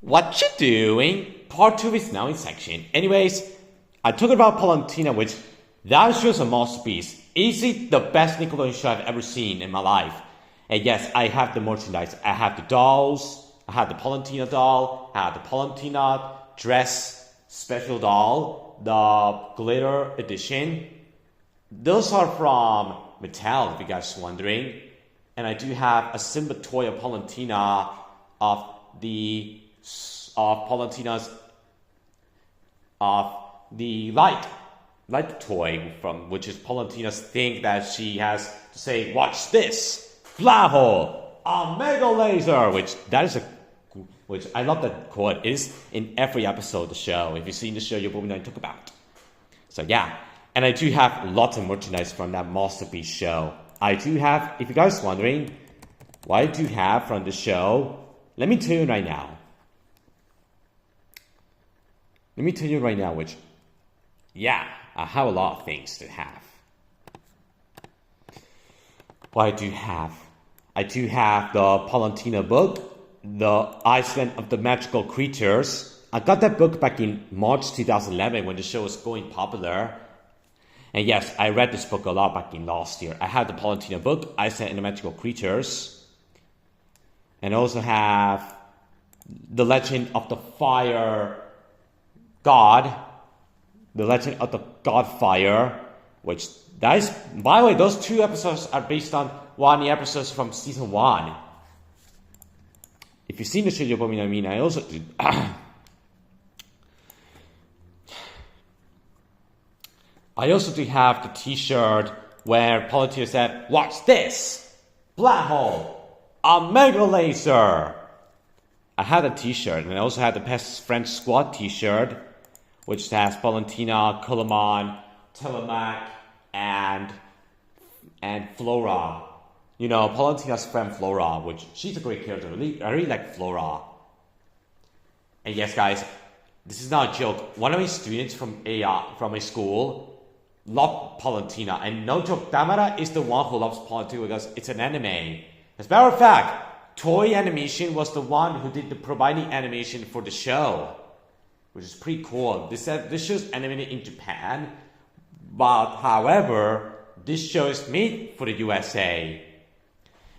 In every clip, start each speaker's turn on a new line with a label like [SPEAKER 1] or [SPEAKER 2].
[SPEAKER 1] What you doing? Part 2 is now in section. Anyways, I talked about Palantina, which that show's a masterpiece. Easily the best Nickelodeon show I've ever seen in my life. And yes, I have the merchandise. I have the dolls. I have the Palantina doll. I have the Palantina dress special doll. The glitter edition. Those are from Mattel, if you guys are wondering. And I do have a Simba toy of Palantina of Palantina's the light toy from which is Palantina's thing that she has to say, watch this, Flaho, a mega laser, which I love that quote. It is in every episode of the show. If you've seen the show, you'll probably know what I talk about. So yeah, and I do have lots of merchandise from that masterpiece show. I do have, if you guys are wondering, what I do have from the show, let me tell you right now. Which, yeah, I have a lot of things to have. What I do have the Palantina book, the Iceland of the Magical Creatures. I got that book back in March 2011 when the show was going popular. And yes, I read this book a lot back in last year. I have the Palantina book, Iceland and the Magical Creatures. And I also have The Legend of the Fire God, The Legend of the God Fire, which that is, by the way, those two episodes are based on one of the episodes from season 1. If you've seen the show, you'll probably know what I mean. I also do. I also do have the t-shirt where Palantina said, watch this, Black Hole, a mega laser. I had a t-shirt, and I also had the Best French Squad t-shirt, which has Palantina, Coleman, Telemac, and Flora. You know, Palantina's friend Flora, which she's a great character. I really like Flora. And yes, guys, this is not a joke. One of my students from a school loved Palantina, and no joke, Tamara is the one who loves Palantina because it's an anime. As a matter of fact, Toei Animation was the one who did the providing animation for the show, which is pretty cool. This show's animated in Japan, but however, this show is made for the USA.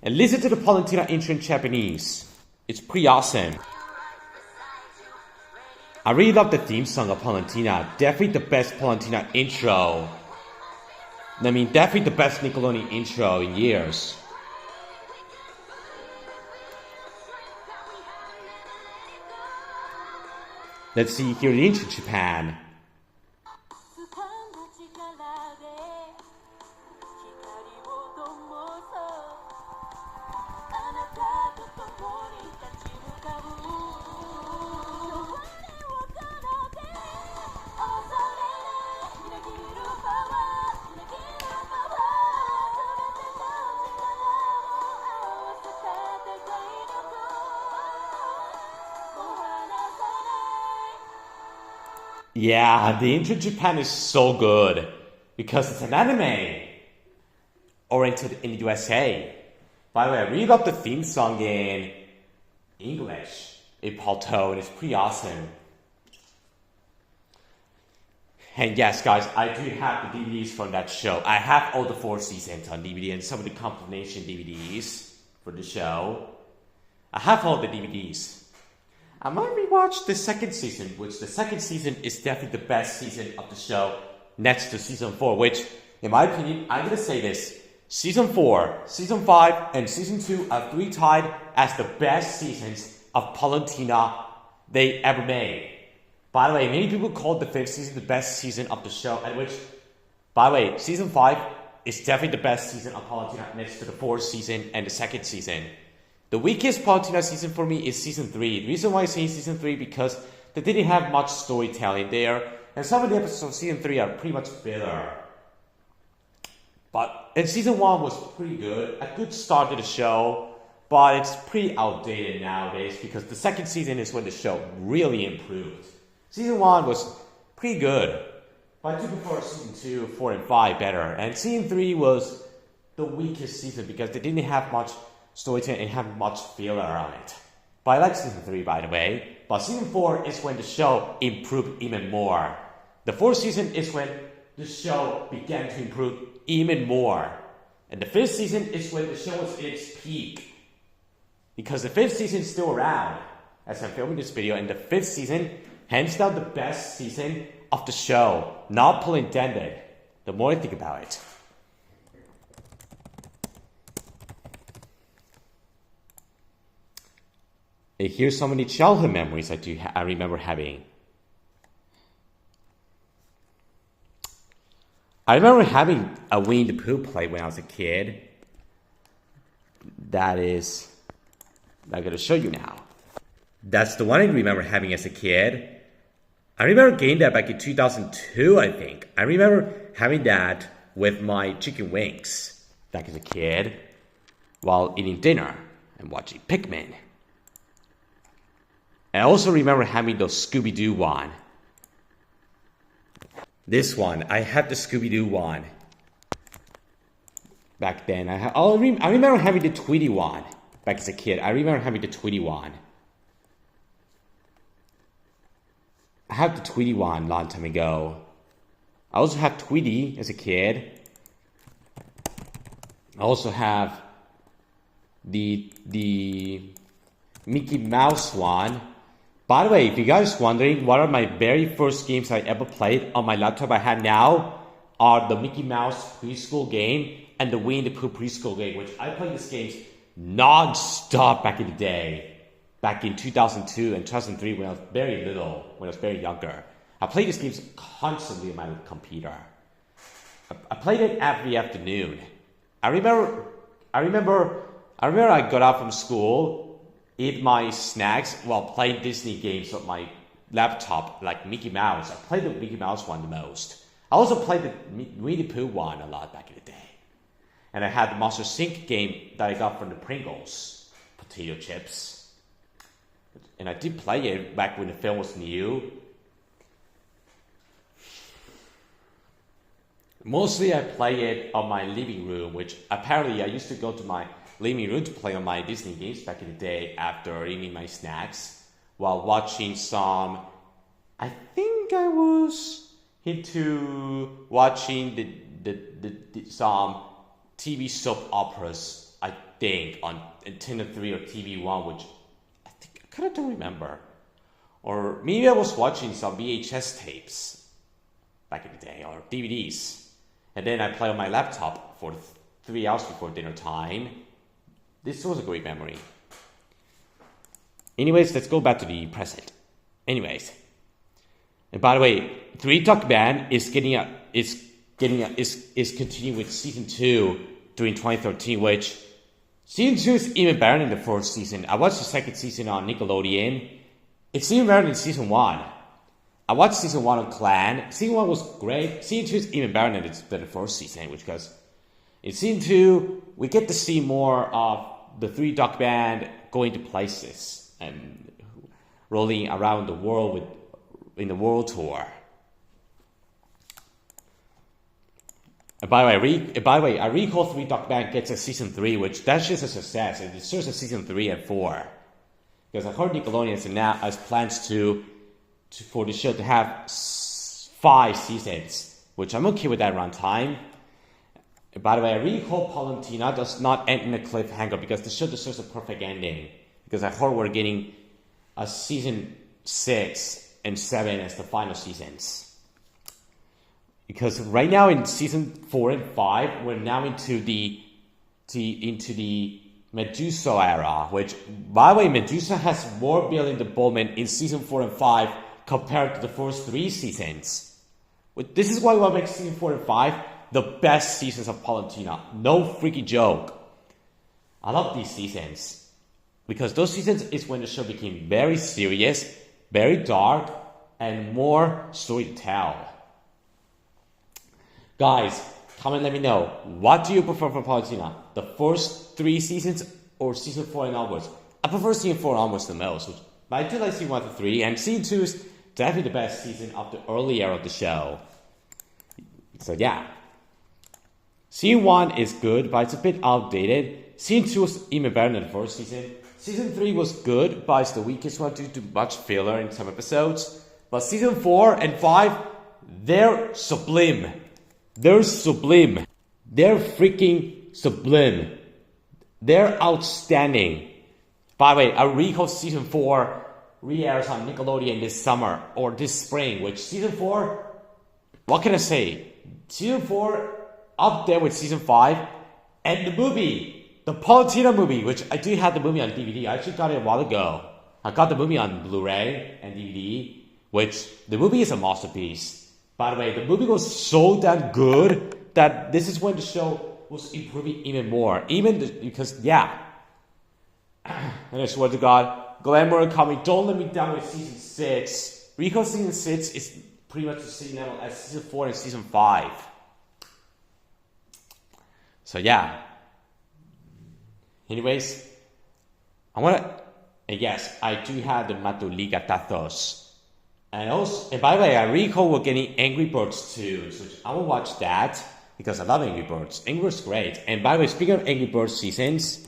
[SPEAKER 1] And listen to the Palantina intro in Japanese. It's pretty awesome. I really love the theme song of Palantina. Definitely the best Palantina intro. I mean, definitely the best Nickelodeon intro in years. Let's see here the intro in Japan. Yeah, the intro in Japan is so good because it's an anime oriented in the USA. By the way, I really love the theme song in English, in Palto, and it's pretty awesome. And yes, guys, I do have the DVDs from that show. I have all the 4 seasons on DVD and some of the compilation DVDs for the show. I have all the DVDs. I might rewatch the second season, which the second season is definitely the best season of the show next to season 4, which, in my opinion, I'm going to say this. Season 4, Season 5, and Season 2 are 3 tied as the best seasons of Palantina they ever made. By the way, many people call the 5th season the best season of the show, and which, by the way, Season 5 is definitely the best season of Palantina next to the 4th season and the 2nd season. The weakest Palantina season for me is Season 3. The reason why I say Season 3 because they didn't have much storytelling there, and some of the episodes of Season 3 are pretty much filler. And Season 1 was pretty good, a good start to the show, but it's pretty outdated nowadays because the 2nd season is when the show really improved. Season 1 was pretty good, but I do prefer Season 2, 4, and 5 better. And Season 3 was the weakest season because they didn't have much storytelling and have much filler on it. But I like season 3, by the way. But season 4 is when the show improved even more. The 4th season is when the show began to improve even more. And the 5th season is when the show was at its peak. Because the 5th season is still around as I'm filming this video. And the 5th season, hands down the best season of the show. Not pun intended. The more I think about it. And here's so many childhood memories I remember having. I remember having a Winnie the Pooh play when I was a kid. That is, I'm going to show you now. That's the one I remember having as a kid. I remember getting that back in 2002, I think. I remember having that with my chicken wings back as a kid while eating dinner and watching Pikmin. I also remember having those Scooby-Doo one. This one, I had the Scooby-Doo one. Back then, I remember having the Tweety one. Back as a kid, I remember having the Tweety one. I had the Tweety one a long time ago. I also have Tweety as a kid. I also have the Mickey Mouse one. By the way, if you guys are wondering what are my very first games I ever played on my laptop I have now are the Mickey Mouse preschool game and the Winnie the Pooh preschool game, which I played these games non-stop back in the day. Back in 2002 and 2003 when I was very little, when I was very younger. I played these games constantly on my computer. I played it every afternoon. I remember I got out from school, eat my snacks while playing Disney games on my laptop, like Mickey Mouse. I played the Mickey Mouse one the most. I also played the Winnie the Pooh one a lot back in the day. And I had the Monster Inc. game that I got from the Pringles potato chips. And I did play it back when the film was new. Mostly I play it on my living room, which apparently I used to go to my living room to play on my Disney games back in the day after eating my snacks while watching some. I think I was into watching some TV soap operas. I think on Antenna 3 or TV1, which I kind of don't remember. Or maybe I was watching some VHS tapes back in the day or DVDs, and then I play on my laptop for 3 hours before dinner time. This was a great memory. Anyways, let's go back to the present. Anyways, and by the way, Three Dog Band is continuing with season 2 during 2013, which season 2 is even better than the first season. I watched the second season on Nickelodeon. It's even better than season 1. I watched season 1 on Clan. Season 1 was great. Season 2 is even better than the first season, which because in season 2 we get to see more of the Three Dog Band going to places and rolling around the world in the world tour. And by the way, I recall Three Dog Band gets a season 3, which that's just a success. It deserves a season 3 and 4. Because I heard Nickelodeon now has plans for the show to have 5 seasons, which I'm okay with that runtime. By the way, I really hope Valentina does not end in a cliffhanger because the show deserves a perfect ending. Because I heard we're getting a season 6 and 7 as the final seasons. Because right now in season 4 and 5, we're now into the Medusa era, which, by the way, Medusa has more billion development in season 4 and 5 compared to the first 3 seasons. This is why what makes season 4 and 5 the best seasons of Valentina. No freaking joke. I love these seasons. Because those seasons is when the show became very serious, very dark, and more story to tell. Guys, comment, let me know. What do you prefer from Valentina? The first 3 seasons or season 4 and onwards? I prefer season 4 onwards the most. But I do like season 1 to 3. And season 2 is definitely the best season of the early era of the show. So yeah. Season 1 is good, but it's a bit outdated. Season 2 is even better than the first season. Season 3 was good, but it's the weakest one due to much filler in some episodes. But season 4 and 5, they're sublime. They're sublime. They're freaking sublime. They're outstanding. By the way, I recall season 4 re-airs on Nickelodeon this summer or this spring, which season 4, what can I say? Season 4 up there with season 5, and the movie, the Palatino movie, which I do have the movie on DVD. I actually got it a while ago. I got the movie on Blu-ray and DVD, which the movie is a masterpiece. By the way, the movie was so damn good that this is when the show was improving even more. Because, yeah. And I swear to God, Glamour coming, don't let me down with season 6. Recall season 6 is pretty much the same level as season 4 and season 5. So yeah. Anyways, yes, I do have the Matuligatazos. And by the way, I recall we're getting Angry Birds 2, so I will watch that because I love Angry Birds. Angry Birds is great. And by the way, speaking of Angry Birds seasons,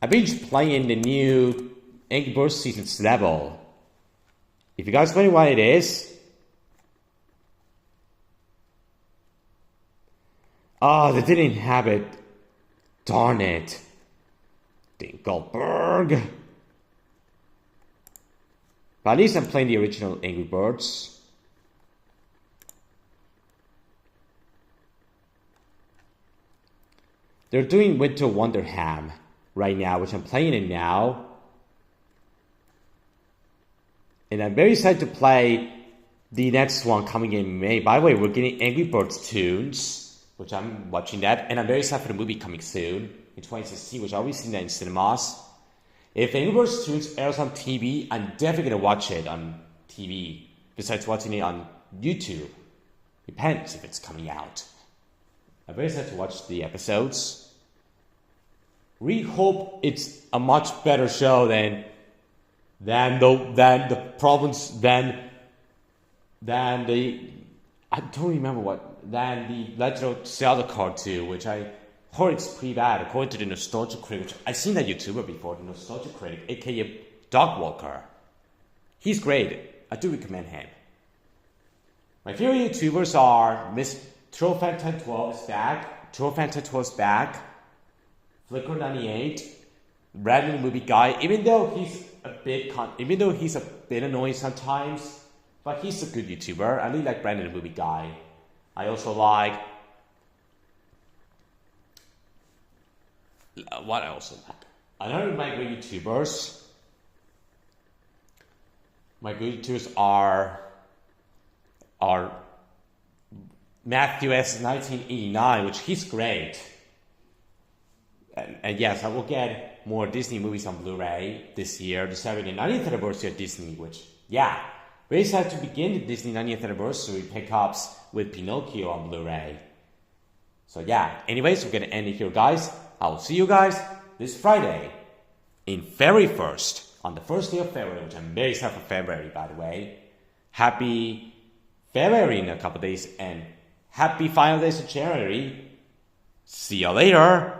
[SPEAKER 1] I've been playing the new Angry Birds seasons level. If you guys wondering what it is, they didn't have it. Darn it. Dinkelberg. But at least I'm playing the original Angry Birds. They're doing Winter Wonderham right now, which I'm playing it now. And I'm very excited to play the next one coming in May. By the way, we're getting Angry Birds tunes, which I'm watching that. And I'm very excited for the movie coming soon in 2016, which I'll be seeing that in cinemas. If Angry Birds tunes airs on TV, I'm definitely going to watch it on TV, besides watching it on YouTube. Depends if it's coming out. I'm very excited to watch the episodes. We hope it's a much better show than the problems than the I don't remember than the Legend of Zelda Card 2, which I heard it's pretty bad according to the Nostalgia Critic, which I've seen that YouTuber before, the Nostalgia Critic, aka Dog Walker. He's great. I do recommend him. My favorite YouTubers are Miss Trofan1012 is back, Trofan1012 is back, Flickr98, Random Movie Guy, even though he's a bit annoying sometimes, but he's a good YouTuber. I really like Brandon the Movie Guy. I also like what I also like. Another of my good YouTubers. My good YouTubers are Matthew S 1989, which he's great. And yes, I will get more Disney movies on Blu-ray this year, the 90th anniversary of Disney, which, yeah, very excited to begin the Disney 90th anniversary pickups with Pinocchio on Blu-ray. So yeah, anyways, we're going to end it here, guys. I will see you guys this Friday in February 1st, on the first day of February, which I'm very excited for February, by the way. Happy February in a couple days, and happy final days of January. See you later.